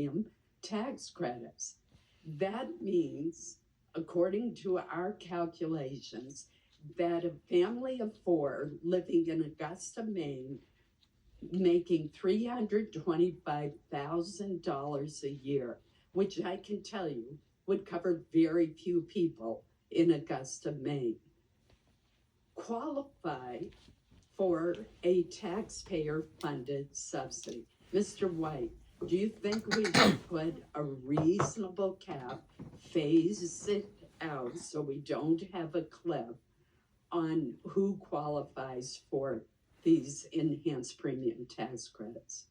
premium tax credits. That means, according to our calculations, that a family of four living in Augusta, Maine, making $325,000 a year, which I can tell you would cover very few people in Augusta, Maine, qualify for a taxpayer-funded subsidy. Mr. White, do you think we should put a reasonable cap, phase it out so we don't have a cliff on who qualifies for these enhanced premium tax credits?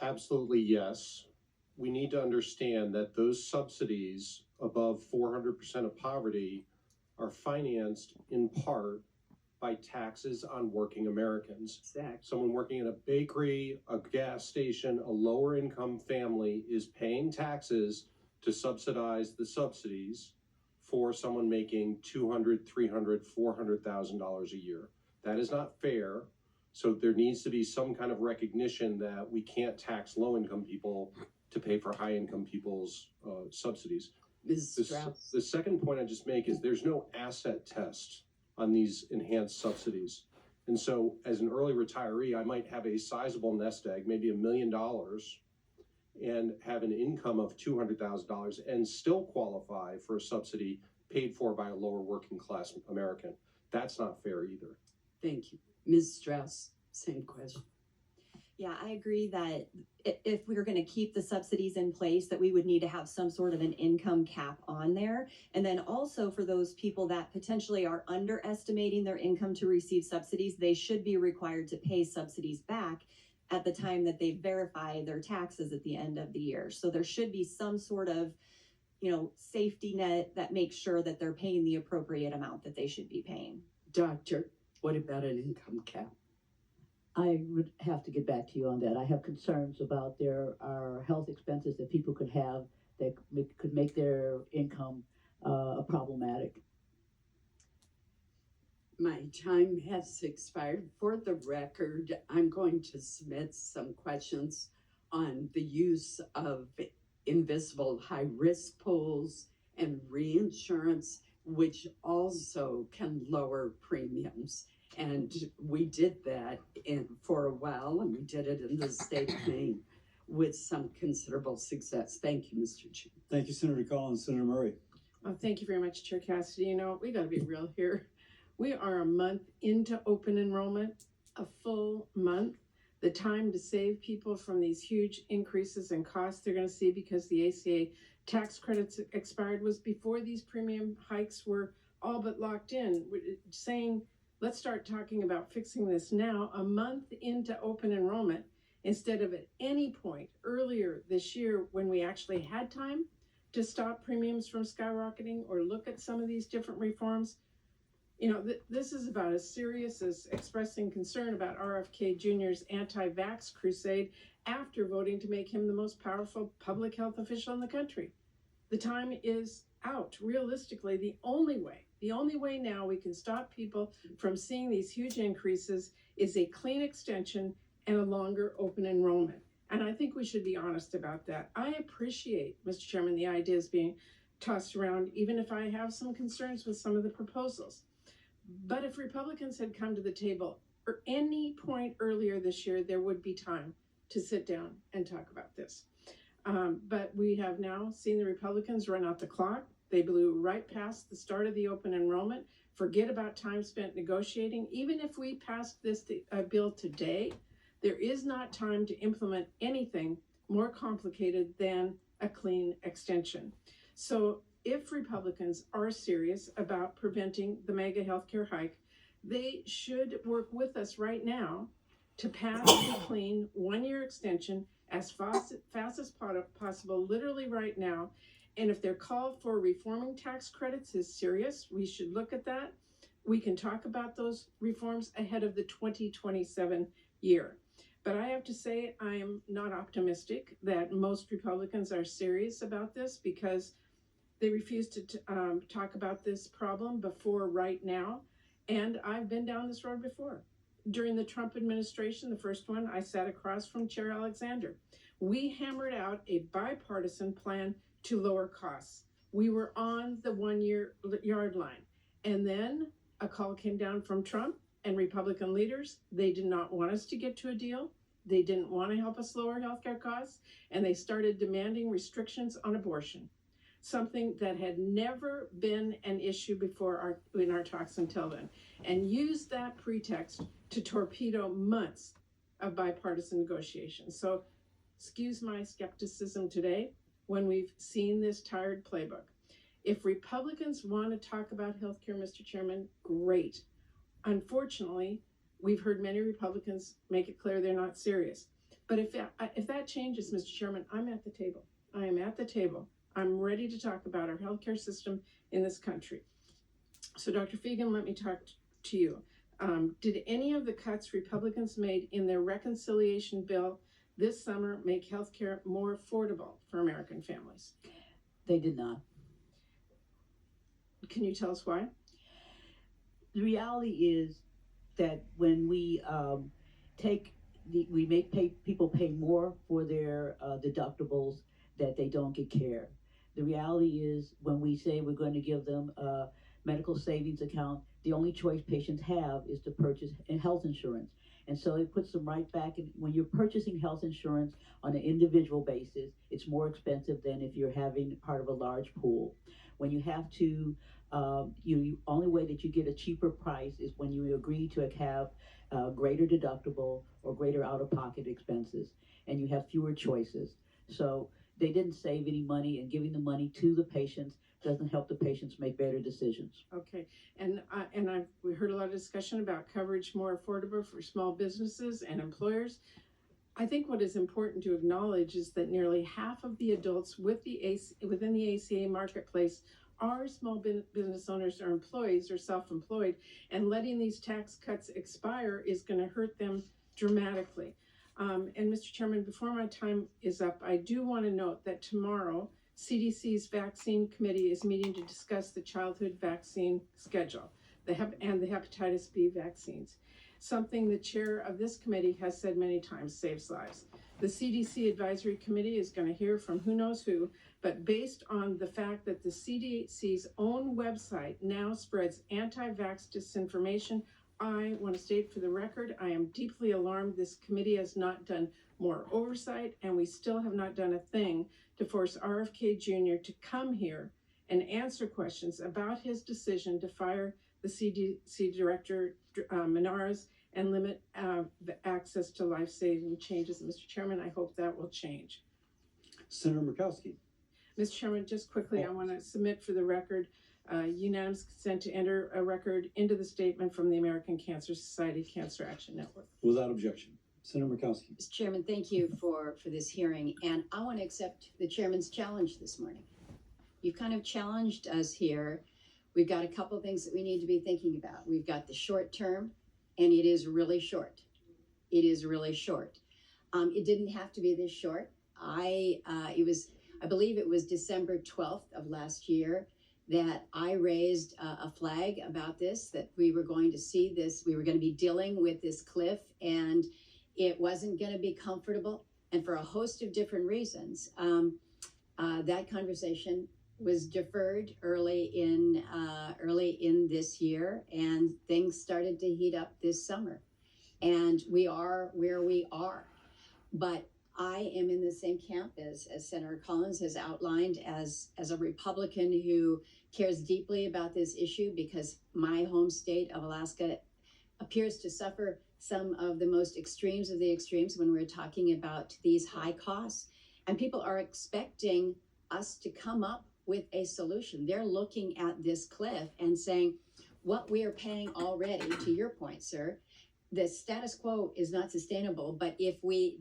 Absolutely, yes. We need to understand that those subsidies above 400% of poverty are financed in part by taxes on working Americans. Exactly. Someone working in a bakery, a gas station, a lower income family is paying taxes to subsidize the subsidies for someone making $200,000, $300,000, $400,000 a year. That is not fair. So there needs to be some kind of recognition that we can't tax low-income people to pay for high-income people's subsidies. The second point I just make is there's no asset test on these enhanced subsidies. And so as an early retiree, I might have a sizable nest egg, maybe $1 million, and have an income of $200,000 and still qualify for a subsidy paid for by a lower working class American. That's not fair either. Thank you. Ms. Strauss, same question. Yeah, I agree that if we were going to keep the subsidies in place, that we would need to have some sort of an income cap on there. And then also for those people that potentially are underestimating their income to receive subsidies, they should be required to pay subsidies back at the time that they verify their taxes at the end of the year. So there should be some sort of, safety net that makes sure that they're paying the appropriate amount that they should be paying. Doctor, what about an income cap? I would have to get back to you on that. I have concerns about there are health expenses that people could have that could make their income problematic. My time has expired. For the record, I'm going to submit some questions on the use of invisible high-risk pools and reinsurance, which also can lower premiums. And we did that for a while, and we did it in the state of Maine with some considerable success. Thank you, Mr. Chair. Thank you, Senator Collins. Senator Murray. Thank you very much, Chair Cassidy. We got to be real here. We are a month into open enrollment, a full month. The time to save people from these huge increases in costs they're going to see because the ACA tax credits expired was before these premium hikes were all but locked in, saying, let's start talking about fixing this now, a month into open enrollment, instead of at any point earlier this year when we actually had time to stop premiums from skyrocketing or look at some of these different reforms. This is about as serious as expressing concern about RFK Jr.'s anti-vax crusade after voting to make him the most powerful public health official in the country. The time is out. Realistically, the only way now we can stop people from seeing these huge increases is a clean extension and a longer open enrollment. And I think we should be honest about that. I appreciate, Mr. Chairman, the ideas being tossed around, even if I have some concerns with some of the proposals. But if Republicans had come to the table or any point earlier this year, there would be time to sit down and talk about this. But we have now seen the Republicans run out the clock. They blew right past the start of the open enrollment. Forget about time spent negotiating. Even if we passed this bill today, there is not time to implement anything more complicated than a clean extension. So if Republicans are serious about preventing the mega healthcare hike, they should work with us right now to pass a clean one-year extension as fast as possible, literally right now. And if their call for reforming tax credits is serious, we should look at that. We can talk about those reforms ahead of the 2027 year. But I have to say, I am not optimistic that most Republicans are serious about this because they refuse to talk about this problem before right now. And I've been down this road before. During the Trump administration, the first one, I sat across from Chair Alexander We hammered out a bipartisan plan to lower costs. We were on the 1 year yard line. And then a call came down from Trump and Republican leaders. They did not want us to get to a deal. They didn't want to help us lower healthcare costs. And they started demanding restrictions on abortion, something that had never been an issue before in our talks until then, and used that pretext to torpedo months of bipartisan negotiations. So excuse my skepticism today when we've seen this tired playbook. If Republicans want to talk about healthcare, Mr. Chairman, great. Unfortunately, we've heard many Republicans make it clear they're not serious. But if that changes, Mr. Chairman, I'm at the table. I am at the table. I'm ready to talk about our healthcare system in this country. So Dr. Fegan, let me talk to you. Did any of the cuts Republicans made in their reconciliation bill this summer make healthcare more affordable for American families? They did not. Can you tell us why? The reality is that when we we make people pay more for their deductibles, that they don't get care. The reality is when we say we're going to give them a medical savings account, the only choice patients have is to purchase health insurance. And so it puts them right back in, when you're purchasing health insurance on an individual basis, it's more expensive than if you're having part of a large pool. When you have to, only way that you get a cheaper price is when you agree to have greater deductible or greater out-of-pocket expenses, and you have fewer choices. So they didn't save any money, and giving the money to the patients doesn't help the patients make better decisions. Okay, we heard a lot of discussion about coverage more affordable for small businesses and employers. I think what is important to acknowledge is that nearly half of the adults within the ACA marketplace are small business owners or employees or self-employed, and letting these tax cuts expire is going to hurt them dramatically. And Mr. Chairman, before my time is up, I do want to note that tomorrow CDC's vaccine committee is meeting to discuss the childhood vaccine schedule, and the hepatitis B vaccines. Something the chair of this committee has said many times saves lives. The CDC advisory committee is going to hear from who knows who, but based on the fact that the CDC's own website now spreads anti-vax disinformation, I want to state for the record, I am deeply alarmed. This committee has not done more oversight, and we still have not done a thing to force RFK Jr. to come here and answer questions about his decision to fire the CDC director, Menares, and limit the access to life-saving changes. Mr. Chairman, I hope that will change. Senator Murkowski. Mr. Chairman, just quickly, I want to submit for the record unanimous consent to enter a record into the statement from the American Cancer Society Cancer Action Network. Without objection. Senator Murkowski. Mr. Chairman, thank you for this hearing, and I want to accept the chairman's challenge this morning. You've kind of challenged us here. We've got a couple of things that we need to be thinking about. We've got the short term, and it is really short. It is really short. It didn't have to be this short. I believe it was December 12th of last year that I raised a flag about this, that we were going to see this, we were going to be dealing with this cliff, and it wasn't going to be comfortable. And for a host of different reasons, that conversation was deferred early in this year, and things started to heat up this summer. And we are where we are. But I am in the same camp as Senator Collins has outlined as a Republican who cares deeply about this issue, because my home state of Alaska appears to suffer some of the most extremes of the extremes when we're talking about these high costs. And people are expecting us to come up with a solution. They're looking at this cliff and saying, what we are paying already, to your point, sir, the status quo is not sustainable. But if we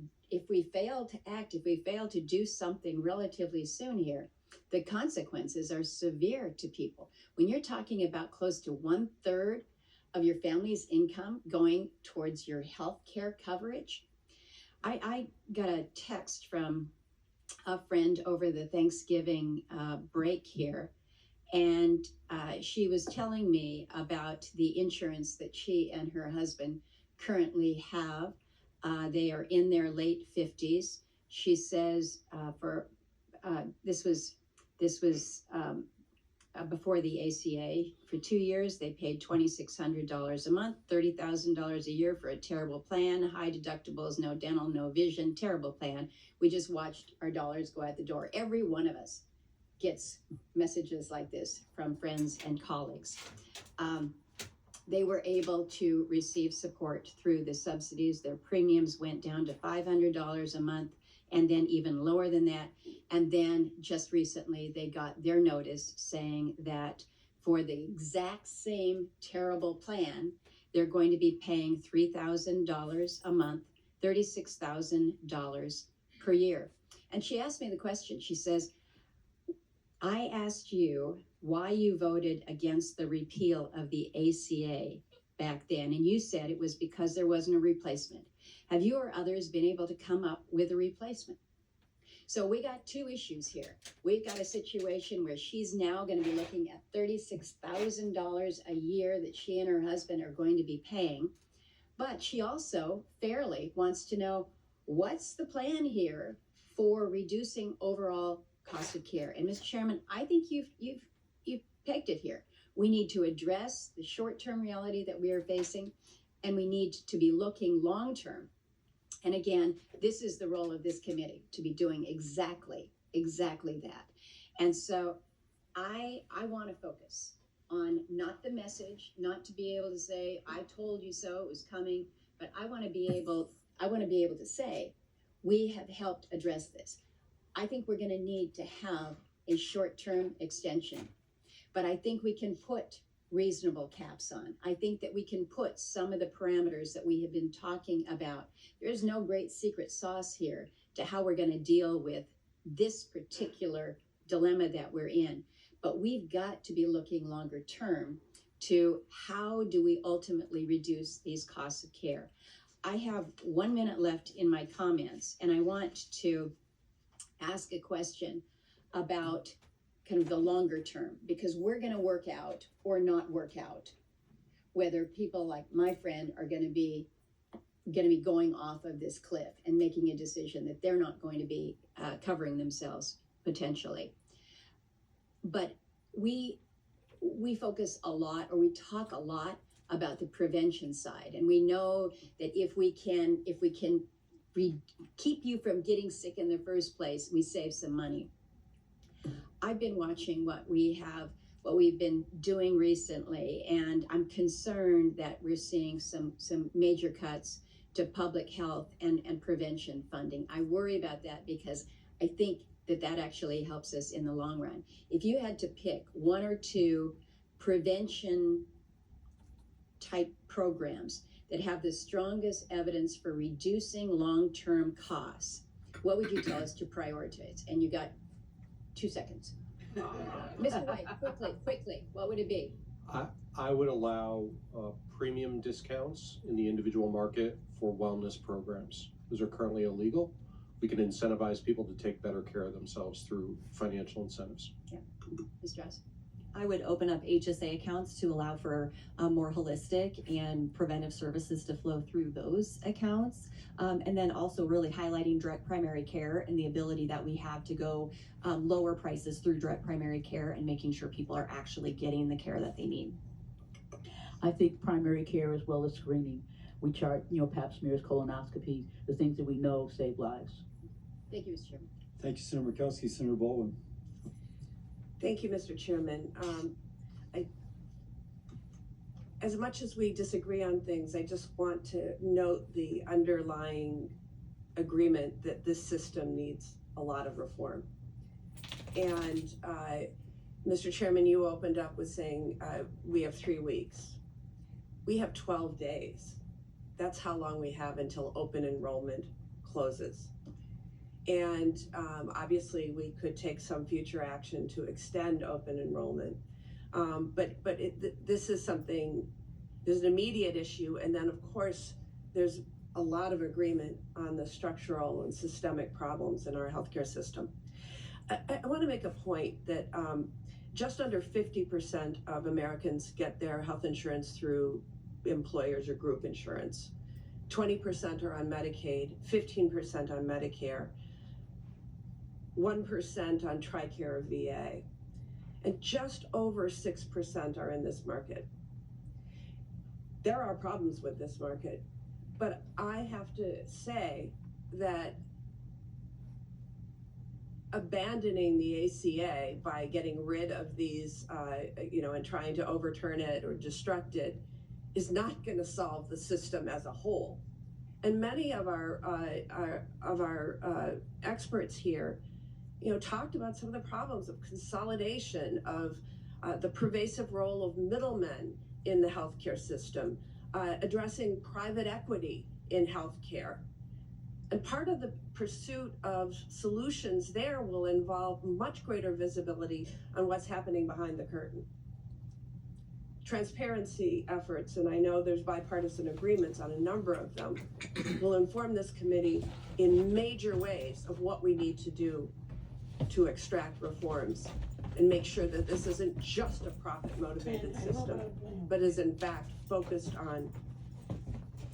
fail to act, if we fail to do something relatively soon here, the consequences are severe to people. When you're talking about close to 1/3 of your family's income going towards your health care coverage. I got a text from a friend over the Thanksgiving break here, and she was telling me about the insurance that she and her husband currently have. They are in their late 50s. She says this was before the ACA. For 2 years, they paid $2,600 a month, $30,000 a year for a terrible plan, high deductibles, no dental, no vision, terrible plan. We just watched our dollars go out the door. Every one of us gets messages like this from friends and colleagues. They were able to receive support through the subsidies. Their premiums went down to $500 a month, and then even lower than that. And then just recently, they got their notice saying that for the exact same terrible plan, they're going to be paying $3,000 a month, $36,000 per year. And she asked me the question. She says, I asked you why you voted against the repeal of the ACA back then, and you said it was because there wasn't a replacement. Have you or others been able to come up with a replacement? So we got two issues here. We've got a situation where she's now going to be looking at $36,000 a year that she and her husband are going to be paying. But she also fairly wants to know, what's the plan here for reducing overall cost of care? And Mr. Chairman, I think you've pegged it here. We need to address the short-term reality that we are facing, and we need to be looking long-term. And again, this is the role of this committee, to be doing exactly that. And so I want to focus on not the message, not to be able to say, I told you so, it was coming, but I want to be able to say, we have helped address this. I think we're going to need to have a short-term extension, but I think we can put reasonable caps on. I think that we can put some of the parameters that we have been talking about. There's no great secret sauce here to how we're going to deal with this particular dilemma that we're in, but we've got to be looking longer term to how do we ultimately reduce these costs of care. I have 1 minute left in my comments, and I want to ask a question about kind of the longer term, because we're going to work out or not work out whether people like my friend are going to be going off of this cliff and making a decision that they're not going to be covering themselves potentially. But we focus a lot, or we talk a lot about the prevention side, and we know that if we can keep you from getting sick in the first place, we save some money. I've been watching what we've been doing recently, and I'm concerned that we're seeing some major cuts to public health and prevention funding. I worry about that because I think that actually helps us in the long run. If you had to pick one or two prevention type programs that have the strongest evidence for reducing long-term costs, what would you tell us to prioritize? And you got 2 seconds. Mr. White, quickly, what would it be? I would allow premium discounts in the individual market for wellness programs. Those are currently illegal. We can incentivize people to take better care of themselves through financial incentives. Yeah. Ms. Strauss? I would open up HSA accounts to allow for more holistic and preventive services to flow through those accounts. And then also really highlighting direct primary care and the ability that we have to go lower prices through direct primary care and making sure people are actually getting the care that they need. I think primary care as well as screening. We chart, pap smears, colonoscopy, the things that we know save lives. Thank you, Mr. Chairman. Thank you, Senator Murkowski. Senator Baldwin. Thank you, Mr. Chairman. As much as we disagree on things, I just want to note the underlying agreement that this system needs a lot of reform. And Mr. Chairman, you opened up with saying we have 3 weeks. We have 12 days. That's how long we have until open enrollment closes. And obviously we could take some future action to extend open enrollment. But this is something, there's an immediate issue. And then of course, there's a lot of agreement on the structural and systemic problems in our healthcare system. I want to make a point that just under 50% of Americans get their health insurance through employers or group insurance. 20% are on Medicaid, 15% on Medicare. 1% on TRICARE or VA, and just over 6% are in this market. There are problems with this market, but I have to say that abandoning the ACA by getting rid of these, and trying to overturn it or destruct it is not going to solve the system as a whole. And many of our experts here, talked about some of the problems of consolidation, of the pervasive role of middlemen in the healthcare system, addressing private equity in healthcare. And part of the pursuit of solutions there will involve much greater visibility on what's happening behind the curtain. Transparency efforts, and I know there's bipartisan agreements on a number of them, will inform this committee in major ways of what we need to do to extract reforms and make sure that this isn't just a profit-motivated system, but is in fact focused on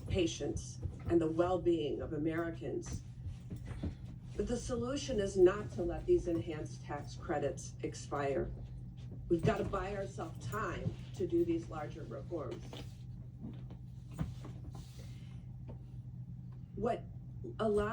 patients and the well-being of Americans. But the solution is not to let these enhanced tax credits expire. We've got to buy ourselves time to do these larger reforms. What allows